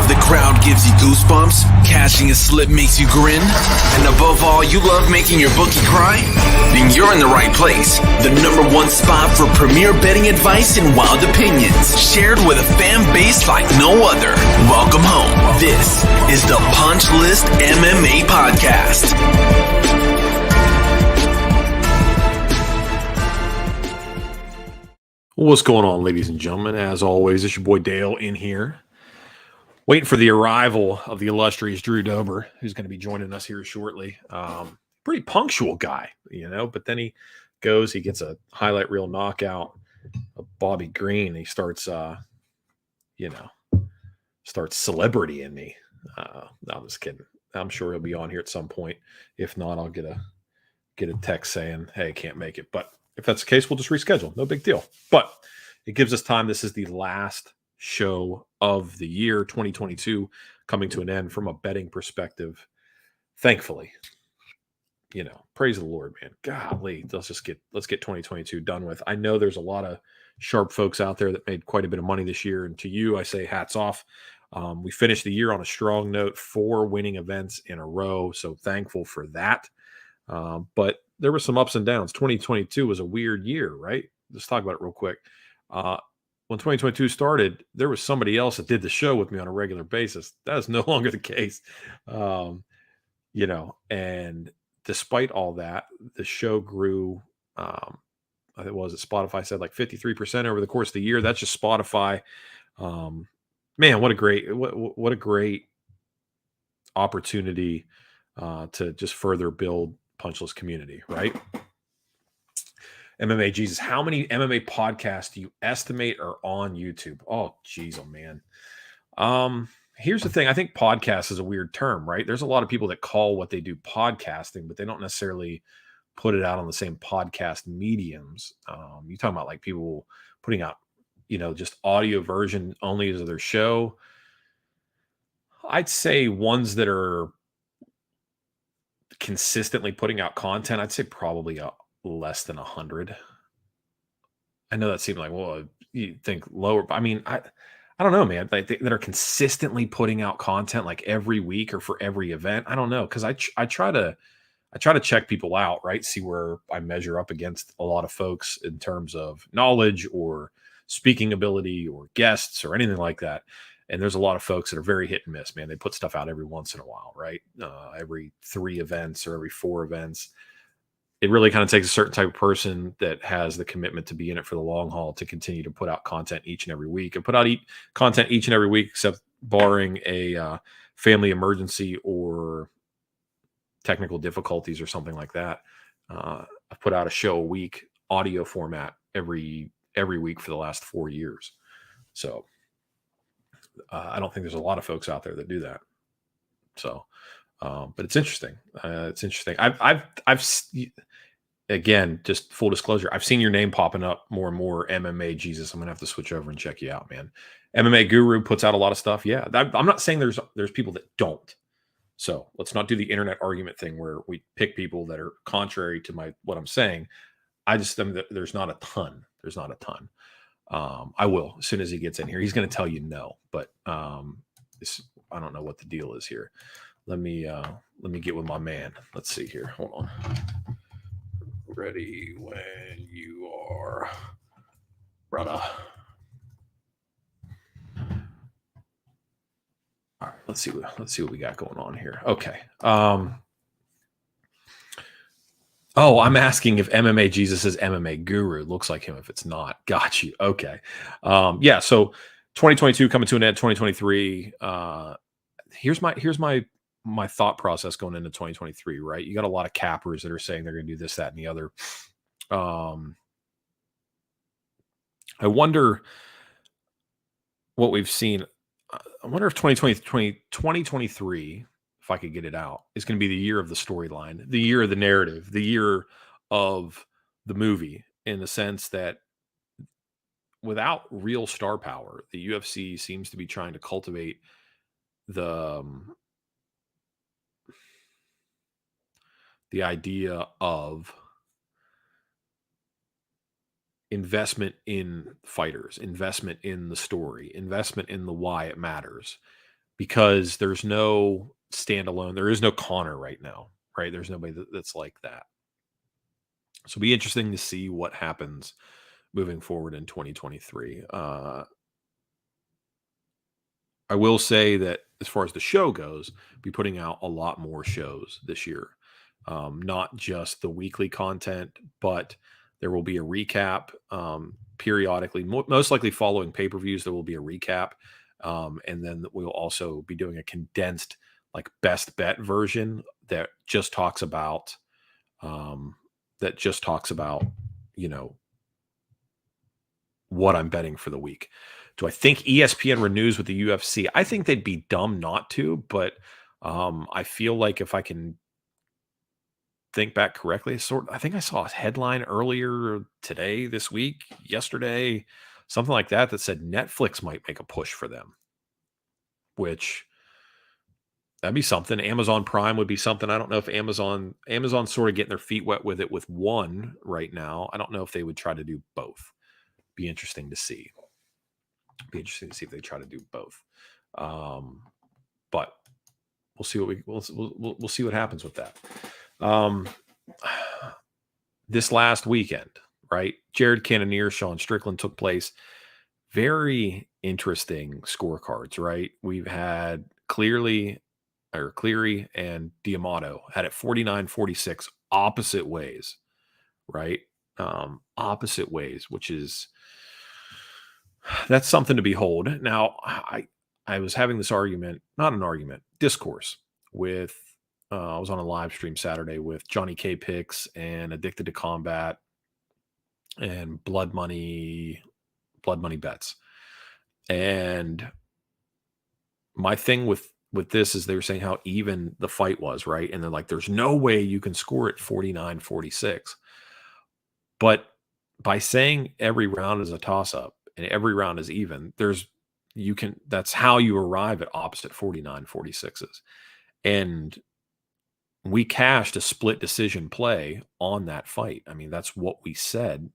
of the crowd gives you goosebumps, catching a slip makes you grin, and above all, you love making your bookie cry? Then you're in the right place. The #1 spot for premier betting advice and wild opinions, shared with a fan base like no other. Welcome home. This is the Punch List MMA Podcast. What's going on, ladies and gentlemen? As always, it's your boy Dale in here, waiting for the arrival of the illustrious Drew Dober, who's going to be joining us here shortly. Pretty punctual guy, but then he gets a highlight reel knockout of Bobby Green. He starts, starts celebritying me. No, I'm just kidding. I'm sure he'll be on here at some point. If not, I'll get a text saying, hey, can't make it. But if that's the case, we'll just reschedule. No big deal. But it gives us time. This is the last show of the year, 2022, coming to an end from a betting perspective. Thankfully, praise the Lord, man. Golly, let's get 2022 done with. I know there's a lot of sharp folks out there that made quite a bit of money this year. And to you, I say hats off. We finished the year on a strong note, 4 winning events in a row. So thankful for that. But there were some ups and downs. 2022 was a weird year, right? Let's talk about it real quick. When 2022 started, there was somebody else that did the show with me on a regular basis. That is no longer the case. And despite all that, the show grew. I think Spotify said like 53% over the course of the year. That's just Spotify. Man, what a great opportunity to just further build Punchless community, right? MMA Jesus, how many MMA podcasts do you estimate are on YouTube? Oh, geez, oh man. Here's the thing. I think podcast is a weird term, right? There's a lot of people that call what they do podcasting, but they don't necessarily put it out on the same podcast mediums. You're talking about like people putting out, just audio version only as their show. I'd say ones that are consistently putting out content, I'd say probably less than 100. I know that seemed like, well, you think lower, but I mean, I don't know, man. Like that are consistently putting out content like every week or for every event. I don't know, because I try to check people out, right? See where I measure up against a lot of folks in terms of knowledge or speaking ability or guests or anything like that. And there's a lot of folks that are very hit and miss, man. They put stuff out every once in a while, right? Every 3 events or every 4 events. It really kind of takes a certain type of person that has the commitment to be in it for the long haul to continue to put out content each and every week and put out content each and every week, except barring a family emergency or technical difficulties or something like that. I've put out a show a week, audio format every week for the last 4 years. So I don't think there's a lot of folks out there that do that. So, but it's interesting. I've again, just full disclosure, I've seen your name popping up more and more. MMA Jesus, I'm gonna have to switch over and check you out, man. MMA Guru puts out a lot of stuff. Yeah, I'm not saying there's people that don't. So let's not do the internet argument thing where we pick people that are contrary to what I'm saying. I just think that there's not a ton. I will as soon as he gets in here. He's going to tell you no, but I don't know what the deal is here. Let me get with my man. Let's see here. Hold on. Ready when you are, brother. All right, let's see what we got going on here. Okay. Oh, I'm asking if MMA Jesus is MMA Guru. Looks like him if it's not. Got you. Okay. Yeah, so 2022 coming to an end, 2023. Here's my thought process going into 2023, right? You got a lot of cappers that are saying they're going to do this, that, and the other. I wonder what we've seen. I wonder if 2023, if I could get it out, is going to be the year of the storyline, the year of the narrative, the year of the movie, in the sense that without real star power, the UFC seems to be trying to cultivate the idea of investment in fighters, investment in the story, investment in the why it matters. because there's no standalone. There is no Connor right now, right? There's nobody that's like that. So it'll be interesting to see what happens moving forward in 2023. I will say that as far as the show goes, be putting out a lot more shows this year. Not just the weekly content, but there will be a recap periodically, most likely following pay-per-views. There will be a recap. And then we'll also be doing a condensed, like, best bet version that just talks about, um, you know, what I'm betting for the week. Do I think ESPN renews with the UFC? I think they'd be dumb not to, but I feel like if I can think back correctly, I think I saw a headline earlier today, this week, yesterday, something like that, that said Netflix might make a push for them, which that'd be something. Amazon Prime would be something. I don't know if Amazon's sort of getting their feet wet with it with one right now. I don't know if they would try to do both. Be interesting to see. Be interesting to see if they try to do both. But we'll see what we'll see what happens with that. This last weekend, right? Jared Cannonier, Sean Strickland took place. Very interesting scorecards, right? We've had Cleary and Diamato had it 49-46 opposite ways, right? Opposite ways, which is that's something to behold. Now, I was having this argument, not an argument, discourse with I was on a live stream Saturday with Johnny K Picks and Addicted to Combat and Blood Money Bets. And my thing with this is they were saying how even the fight was, right? And they're like, there's no way you can score it 49-46. But by saying every round is a toss-up and every round is even, that's how you arrive at opposite 49-46s. And we cashed a split decision play on that fight. I mean, that's what we said,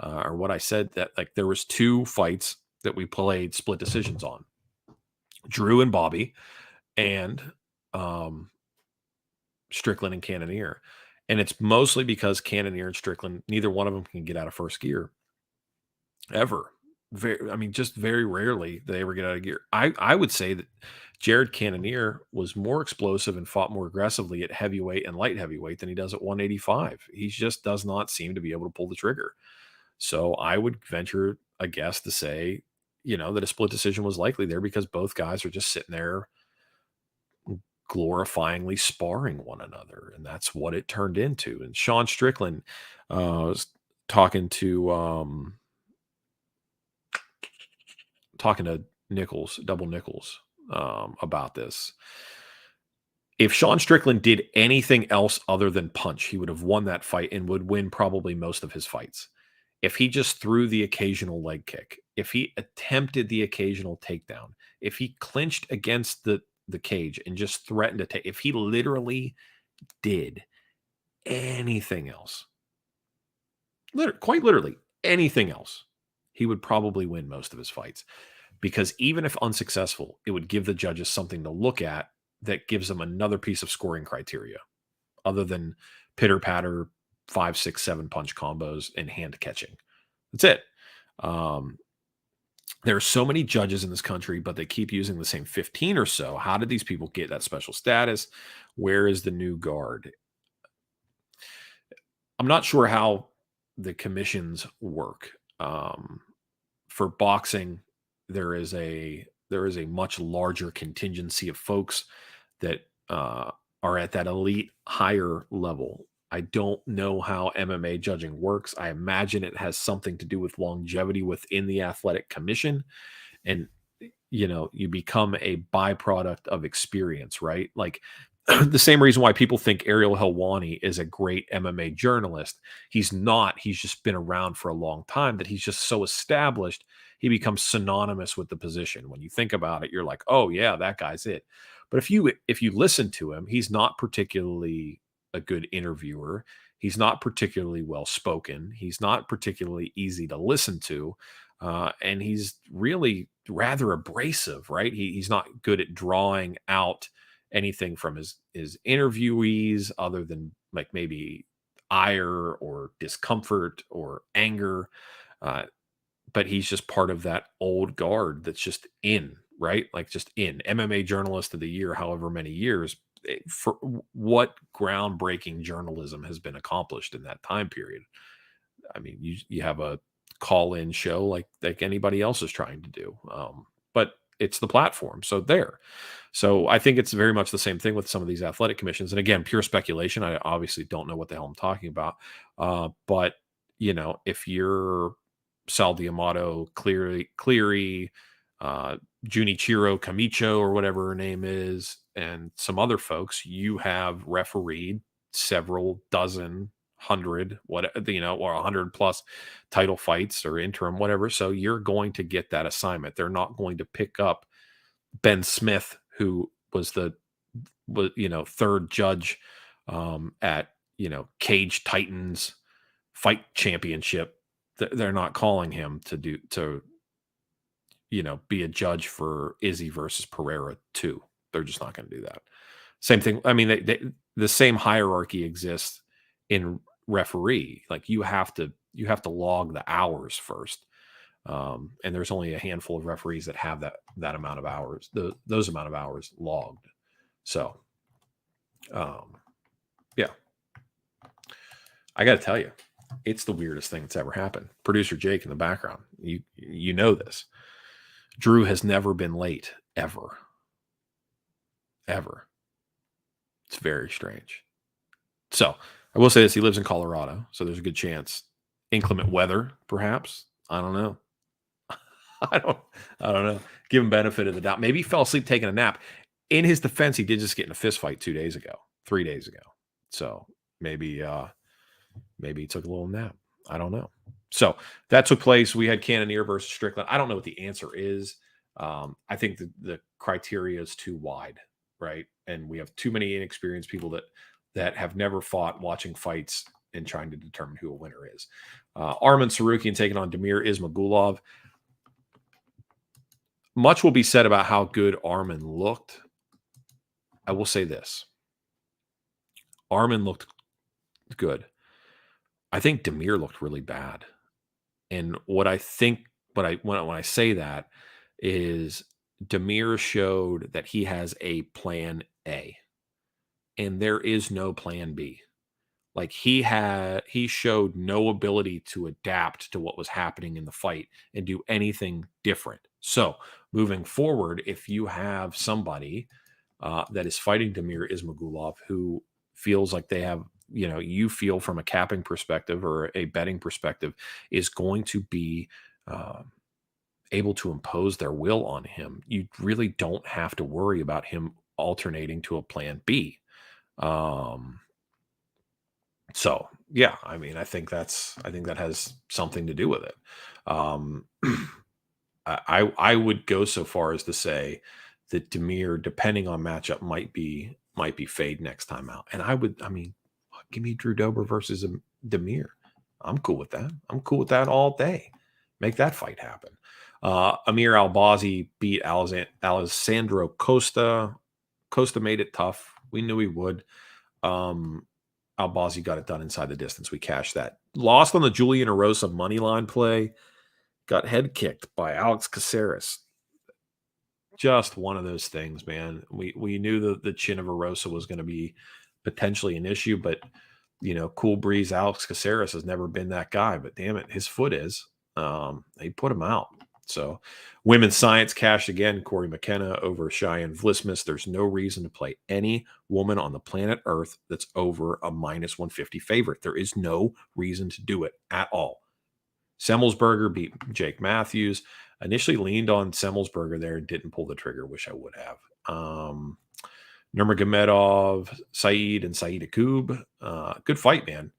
or what I said, that like there was 2 fights that we played split decisions on, Drew and Bobby, and Strickland and Cannonier. And it's mostly because Cannonier and Strickland, neither one of them can get out of first gear ever. Just very rarely they ever get out of gear. I would say that Jared Cannonier was more explosive and fought more aggressively at heavyweight and light heavyweight than he does at 185. He just does not seem to be able to pull the trigger. So I would venture a guess to say, that a split decision was likely there because both guys are just sitting there glorifyingly sparring one another. And that's what it turned into. And Sean Strickland was talking to Double Nichols, about this. If Sean Strickland did anything else other than punch, he would have won that fight and would win probably most of his fights. If he just threw the occasional leg kick, if he attempted the occasional takedown, if he clinched against the cage and just threatened to take, if he literally did anything else, quite literally anything else, he would probably win most of his fights. Because even if unsuccessful, it would give the judges something to look at that gives them another piece of scoring criteria other than pitter patter 5, 6, 7 punch combos and hand catching. That's it. There are so many judges in this country, but they keep using the same 15 or so. How did these people get that special status? Where is the new guard? I'm not sure how the commissions work. For boxing, there is a much larger contingency of folks that are at that elite higher level. I don't know how MMA judging works. I imagine it has something to do with longevity within the athletic commission. And, you become a byproduct of experience, right? Like the same reason why people think Ariel Helwani is a great MMA journalist. He's not. He's just been around for a long time that he's just so established. He becomes synonymous with the position. When you think about it, you're like, oh yeah, that guy's it. But if you listen to him, he's not particularly a good interviewer. He's not particularly well spoken. He's not particularly easy to listen to. And he's really rather abrasive, right? He's not good at drawing out anything from his interviewees other than like maybe ire or discomfort or anger. Uh, but he's just part of that old guard that's just in, right? Like just in MMA journalist of the year, however many years. For what groundbreaking journalism has been accomplished in that time period? I mean, you have a call-in show like anybody else is trying to do, but it's the platform. So there. So I think it's very much the same thing with some of these athletic commissions. And again, pure speculation. I obviously don't know what the hell I'm talking about. But if you're Sal D'Amato, Cleary, Junichiro Camacho, or whatever her name is, and some other folks, you have refereed several dozen, hundred, what or 100+ title fights or interim, whatever. So you're going to get that assignment. They're not going to pick up Ben Smith, who was third judge at Cage Titans fight championship. They're not calling him to be a judge for Izzy versus Pereira 2. They're just not going to do that. Same thing. I mean, the same hierarchy exists in referee. Like you have to log the hours first. And there's only a handful of referees that have that amount of hours, those amount of hours logged. So, yeah, I got to tell you, it's the weirdest thing that's ever happened. Producer Jake in the background, you know this. Drew has never been late, ever. It's very strange. So I will say this: he lives in Colorado, so there's a good chance. Inclement weather, perhaps. I don't know. I don't know. Give him benefit of the doubt. Maybe he fell asleep taking a nap. In his defense, he did just get in a fist fight 3 days ago. So maybe he took a little nap. I don't know. So that took place. We had Cannonier versus Strickland. I don't know what the answer is. I think the criteria is too wide, right? And we have too many inexperienced people that have never fought watching fights and trying to determine who a winner is. Arman Sarukian taking on Damir Ismagulov. Much will be said about how good Arman looked. I will say this. Arman looked good. I think Damir looked really bad. And what I think, when I say that, is Damir showed that he has a plan A. And there is no plan B. Like he showed no ability to adapt to what was happening in the fight and do anything different. So moving forward, if you have somebody that is fighting Damir Ismagulov who feels like they have, you feel from a capping perspective or a betting perspective is going to be able to impose their will on him, you really don't have to worry about him alternating to a plan B. So yeah, I mean, I think that has something to do with it. I would go so far as to say that Damir, depending on matchup, might be fade next time out. And give me Drew Dober versus Damir. I'm cool with that. I'm cool with that all day. Make that fight happen. Amir Albazi beat Alessandro Costa. Costa made it tough. We knew he would. Albazi got it done inside the distance. We cashed that. Lost on the Julian Erosa money line play. Got head kicked by Alex Caceres. Just one of those things, man. We knew the chin of Erosa was going to be potentially an issue, but cool breeze Alex Caceres has never been that guy. But damn it, his foot is. They put him out. So women's science cashed again. Corey McKenna over Cheyenne Vlismus. There's no reason to play any woman on the planet Earth that's over a -150 favorite. There is no reason to do it at all. Semmelsberger beat Jake Matthews. Initially leaned on Semmelsberger there and didn't pull the trigger. Wish I would have. Nurmagomedov, Saeed, and Saeed Akub. Good fight, man.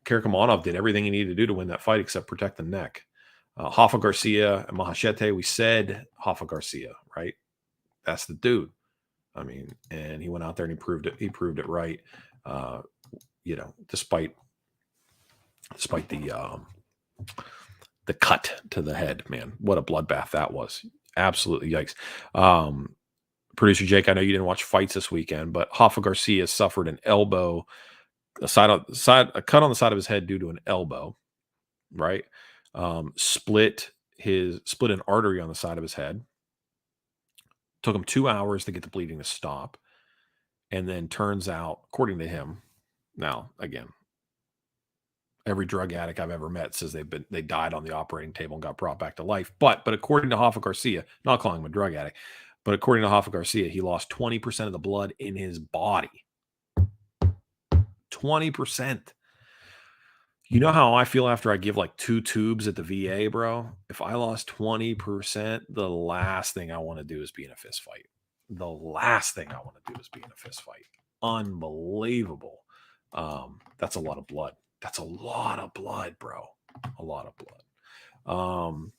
Karakhmonov did everything he needed to do to win that fight except protect the neck. Hoffa Garcia and Mahachete, we said Hoffa Garcia, right? That's the dude. I mean, and he went out there and he proved it right. Despite the the cut to the head, man. What a bloodbath that was. Absolutely yikes. Producer Jake, I know you didn't watch fights this weekend, but Hoffa Garcia suffered an elbow, a cut on the side of his head due to an elbow, right? Split an artery on the side of his head. Took him 2 hours to get the bleeding to stop. And then turns out, according to him, now again, every drug addict I've ever met says they died on the operating table and got brought back to life. But according to Hoffa Garcia, not calling him a drug addict, but according to Hoffa Garcia, he lost 20% of the blood in his body. 20%. You know how I feel after I give like 2 tubes at the VA, bro? If I lost 20%, the last thing I want to do is be in a fist fight. The last thing I want to do is be in a fist fight. Unbelievable. That's a lot of blood. That's a lot of blood, bro. A lot of blood.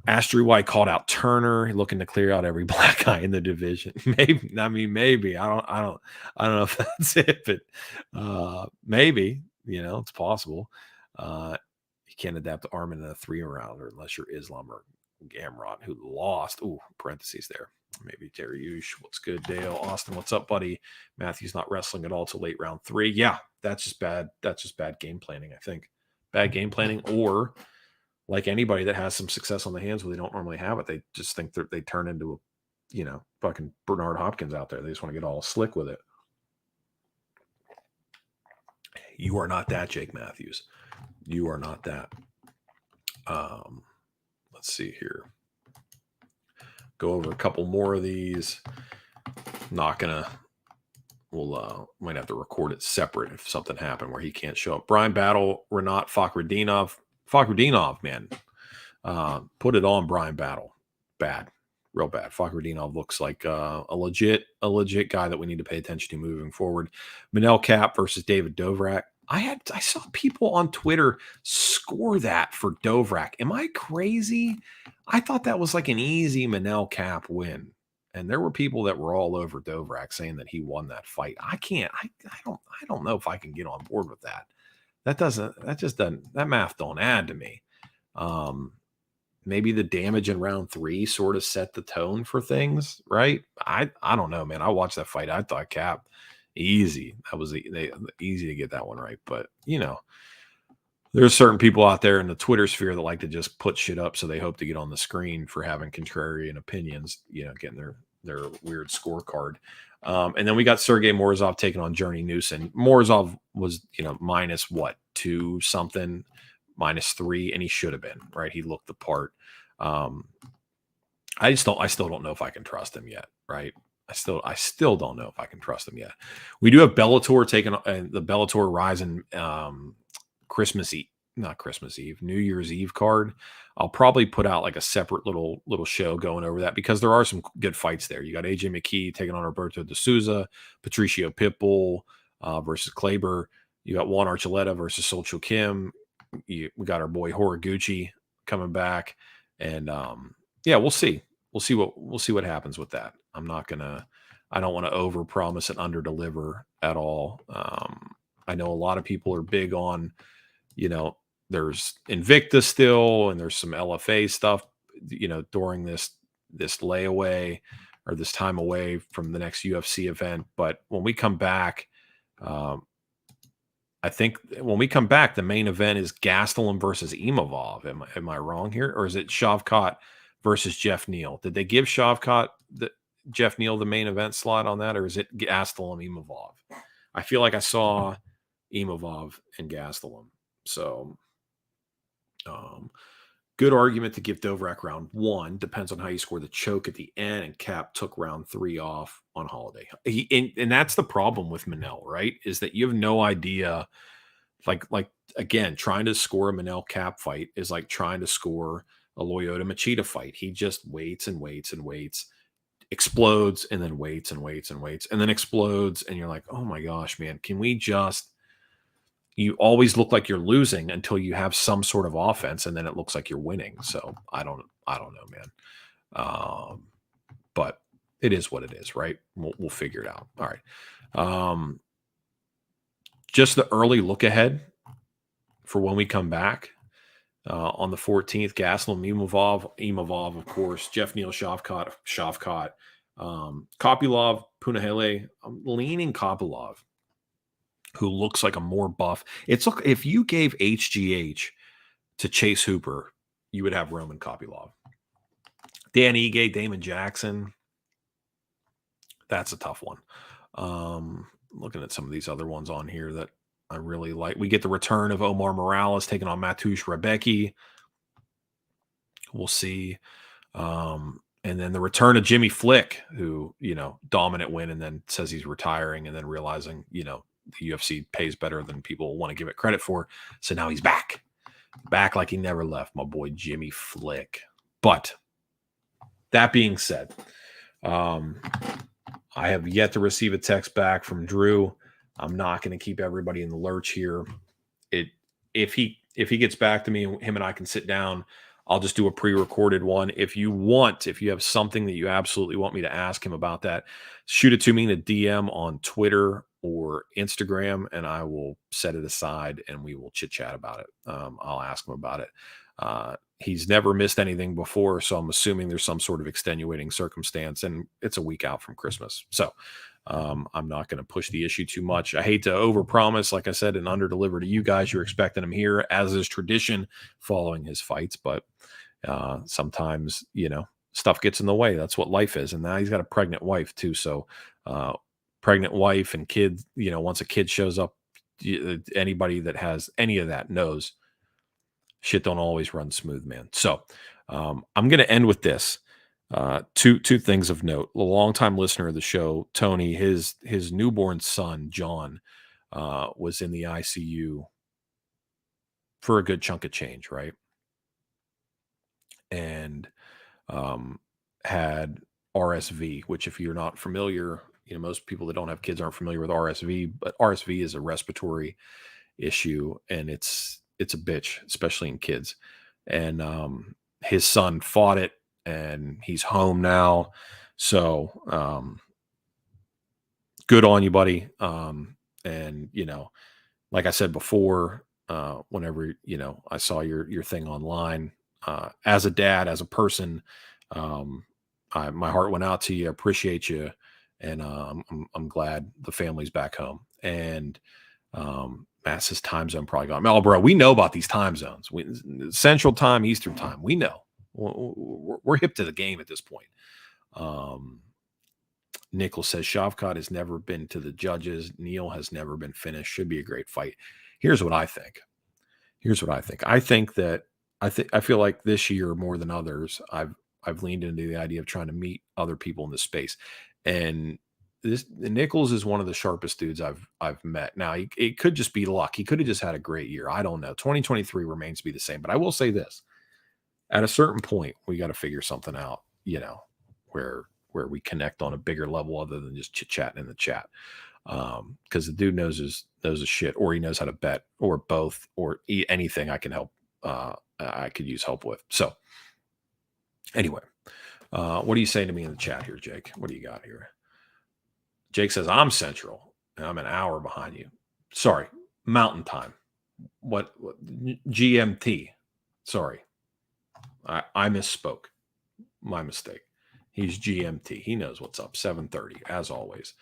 Astrid White called out Turner, looking to clear out every black guy in the division. Maybe. I don't know if that's it, but maybe. It's possible. You can't adapt to Armin in a 3-rounder unless you're Islam or Gamrot, who lost. Ooh, parentheses there. Maybe Terry Ush. What's good, Dale? Austin, what's up, buddy? Matthew's not wrestling at all till late round 3. Yeah, that's just bad. That's just bad game planning, I think. Bad game planning, or like anybody that has some success on the hands where they don't normally have it, they just think that they turn into a, fucking Bernard Hopkins out there. They just want to get all slick with it. You are not that, Jake Matthews. You are not that. Let's see here. Go over a couple more of these. We'll might have to record it separate if something happened where he can't show up. Brian Battle, Renat Fakhretdinov, man. Put it on Brian Battle. Bad. Real bad. Fakhretdinov looks like a legit guy that we need to pay attention to moving forward. Manel Cap versus David Dovrak. I saw people on Twitter score that for Dovrak. Am I crazy? I thought that was like an easy Manel Cap win. And there were people that were all over Dovrak saying that he won that fight. I don't know if I can get on board with that. That math don't add to me. Maybe the damage in round 3 sort of set the tone for things, right? I don't know, man. I watched that fight. I thought Cap easy. That was easy to get that one right. But, there's certain people out there in the Twitter sphere that like to just put shit up so they hope to get on the screen for having contrarian opinions, getting their weird scorecard. And then we got Sergey Morozov taking on Journey Newson. Morozov was, minus what, 2 something, minus 3, and he should have been, right? He looked the part. I still don't know if I can trust him yet, right? I still don't know if I can trust him yet. We do have Bellator taking the Bellator Rising New Year's Eve card. I'll probably put out like a separate little show going over that because there are some good fights there. You got AJ McKee taking on Roberto de Souza, Patricio Pitbull versus Kleber. You got Juan Archuleta versus Solcho Kim. We got our boy Horiguchi coming back, and we'll see. We'll see what happens with that. I don't want to overpromise and underdeliver at all. I know a lot of people are big on, there's Invicta still, and there's some LFA stuff, during this layaway or this time away from the next UFC event. But when we come back, I think when we come back, the main event is Gastelum versus Imavov. Am I wrong here? Or is it Shavkat versus Jeff Neal? Did they give Shavkat Jeff Neal the main event slot on that? Or is it Gastelum Imavov? I feel like I saw Imavov and Gastelum. So good argument to give Dovrak round 1. Depends on how you score the choke at the end. And Cap took round 3 off on holiday. And that's the problem with Manel, right? Is that you have no idea. Like again, trying to score a Manel Cap fight is like trying to score a Lyoto Machida fight. He just waits and waits and waits, explodes, and then waits and waits and waits, and then explodes. And you're like, oh my gosh, man, can we just... You always look like you're losing until you have some sort of offense, and then it looks like you're winning. So I don't know, man. But it is what it is, right? We'll figure it out. All right. Just the early look ahead for when we come back. On the 14th, Gaslam, Imavov, of course, Jeff Neal, Shavkat, Kopylov, Punahele. I'm leaning Kopylov, who looks like a more buff. If you gave HGH to Chase Hooper, you would have Roman Kopylov. Dan Ige, Damon Jackson. That's a tough one. Looking at some of these other ones on here that I really like. We get the return of Omar Morales taking on Matush Rebecki. We'll see. And then the return of Jimmy Flick, who, dominant win and then says he's retiring and then realizing, the UFC pays better than people want to give it credit for. So now he's back like he never left, my boy Jimmy Flick. But that being said, I have yet to receive a text back from Drew. I'm not going to keep everybody in the lurch here. If he gets back to me, him and I can sit down, I'll just do a pre-recorded one. If you have something that you absolutely want me to ask him about that, shoot it to me in a DM on Twitter or Instagram, and I will set it aside and we will chit chat about it. I'll ask him about it. He's never missed anything before, so I'm assuming there's some sort of extenuating circumstance, and it's a week out from Christmas. So I'm not going to push the issue too much. I hate to overpromise, like I said, and underdeliver to you guys. You're expecting him here, as is tradition, following his fights. But sometimes, stuff gets in the way. That's what life is. And now he's got a pregnant wife too. So pregnant wife and kids, once a kid shows up, anybody that has any of that knows shit don't always run smooth, man. So I'm going to end with this. Two things of note. A longtime listener of the show, Tony, his newborn son, John, was in the ICU for a good chunk of change, right? And had RSV, which, if you're not familiar, most people that don't have kids aren't familiar with RSV, but RSV is a respiratory issue, and it's a bitch, especially in kids. And his son fought it, and he's home now. So good on you, buddy. And like I said before, whenever I saw your thing online, as a dad, as a person, my heart went out to you. I appreciate you, and I'm glad the family's back home. And Matt says time zone probably gone. Oh, bro, we know about these time zones. Central time, Eastern time. We know. We're hip to the game at this point. Nichols says Shavkat has never been to the judges. Neal has never been finished. Should be a great fight. Here's what I think. I think that I feel like this year more than others, I've leaned into the idea of trying to meet other people in this space. And Nichols is one of the sharpest dudes I've met. Now, it could just be luck. He could have just had a great year. I don't know. 2023 remains to be the same. But I will say this. At a certain point, we got to figure something out, where we connect on a bigger level other than just chit-chatting in the chat. Because the dude knows his shit, or he knows how to bet, or both, or anything I can help. I could use help with. So anyway, what are you saying to me in the chat here, Jake? What do you got here? Jake says, I'm Central, and I'm an hour behind you. Sorry, Mountain Time. What GMT? Sorry. I misspoke. My mistake. He's GMT. He knows what's up. 7:30, as always.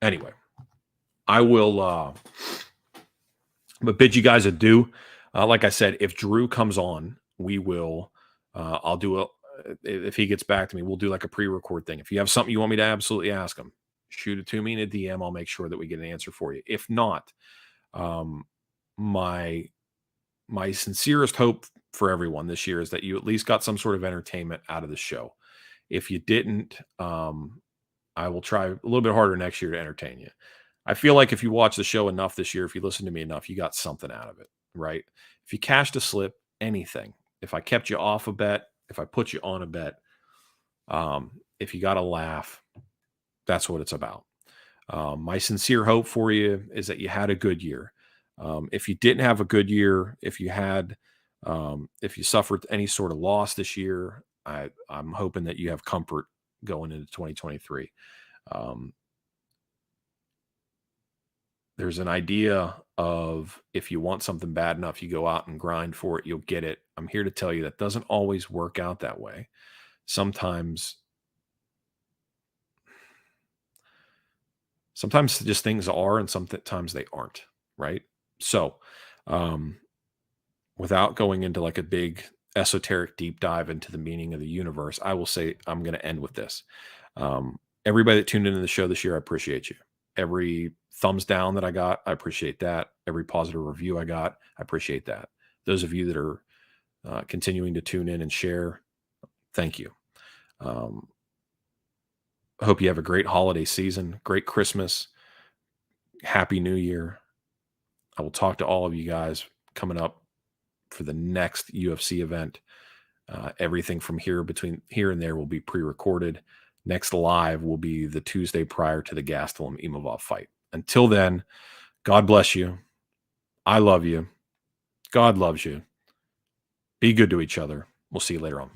Anyway, I will but bid you guys adieu. Like I said, if Drew comes on, we will I'll do if he gets back to me, we'll do like a pre-record thing. If you have something you want me to absolutely ask him, shoot it to me in a DM. I'll make sure that we get an answer for you. If not, my sincerest hope for everyone this year is that you at least got some sort of entertainment out of the show. If you didn't, I will try a little bit harder next year to entertain you. I feel like if you watch the show enough this year, if you listen to me enough, you got something out of it, right? If you cashed a slip, anything. If I kept you off a bet, if I put you on a bet, if you got a laugh, that's what it's about. My sincere hope for you is that you had a good year. If you didn't have a good year, if you suffered any sort of loss this year, I'm hoping that you have comfort going into 2023. there's an idea of if you want something bad enough, you go out and grind for it, you'll get it. I'm here to tell you that doesn't always work out that way. Sometimes sometimes just things are and sometimes they aren't, right? So, um without going into like a big esoteric deep dive into the meaning of the universe, I will say I'm going to end with this. Everybody that tuned into the show this year, I appreciate you. Every thumbs down that I got, I appreciate that. Every positive review I got, I appreciate that. Those of you that are continuing to tune in and share, thank you. Um, I hope you have a great holiday season, great Christmas, happy New Year. I will talk to all of you guys coming up for the next UFC event. Everything from between here and there will be pre-recorded. Next live will be the Tuesday prior to the Gastelum Imavov fight. Until then, God bless you. I love you. God loves you. Be good to each other. We'll see you later on.